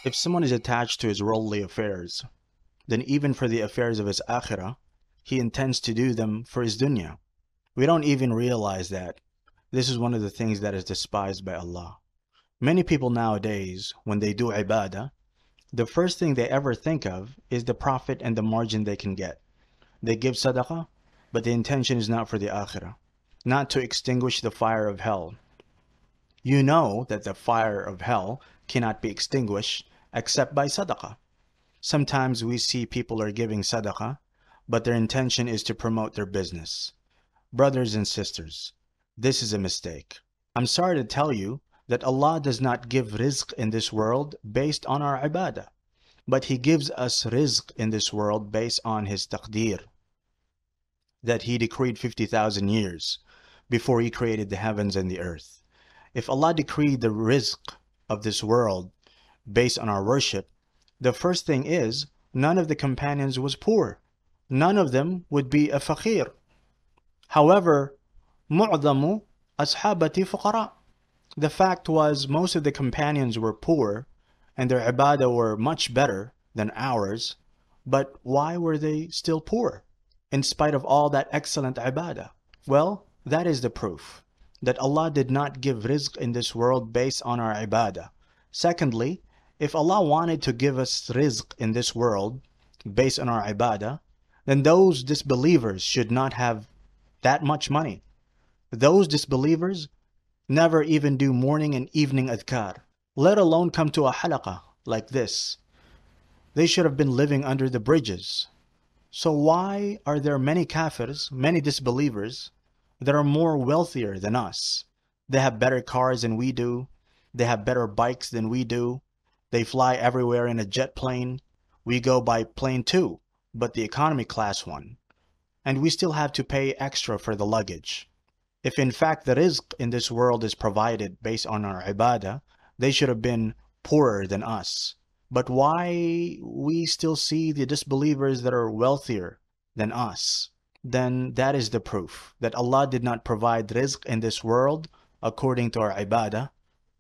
If someone is attached to his worldly affairs, then even for the affairs of his akhirah, he intends to do them for his dunya. We don't even realize that. This is one of the things that is despised by Allah. Many people nowadays, when they do ibadah, the first thing they ever think of is the profit and the margin they can get. They give sadaqah, but the intention is not for the akhirah, not to extinguish the fire of hell. You know that the fire of hell cannot be extinguished except by sadaqah. Sometimes we see people are giving sadaqah, but their intention is to promote their business. Brothers and sisters, this is a mistake. I'm sorry to tell you that Allah does not give rizq in this world based on our ibadah, but He gives us rizq in this world based on His taqdeer, that He decreed 50,000 years before He created the heavens and the earth. If Allah decreed the rizq of this world based on our worship, the first thing is, none of the companions was poor. None of them would be a faqir. However, mu'adhamu ashabati fuqara. The fact was, most of the companions were poor, and their ibadah were much better than ours. But why were they still poor, in spite of all that excellent ibadah? Well, that is the proof that Allah did not give rizq in this world based on our ibadah. Secondly, if Allah wanted to give us rizq in this world based on our ibadah, then those disbelievers should not have that much money. Those disbelievers never even do morning and evening adhkar, let alone come to a halaqah like this. They should have been living under the bridges. So why are there many kafirs, many disbelievers, that are more wealthier than us? They have better cars than we do. They have better bikes than we do. They fly everywhere in a jet plane. We go by plane too, but the economy class one. And we still have to pay extra for the luggage. If in fact the rizq in this world is provided based on our ibadah, they should have been poorer than us. But why we still see the disbelievers that are wealthier than us? Then that is the proof that Allah did not provide rizq in this world according to our ibadah,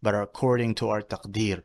but according to our taqdeer.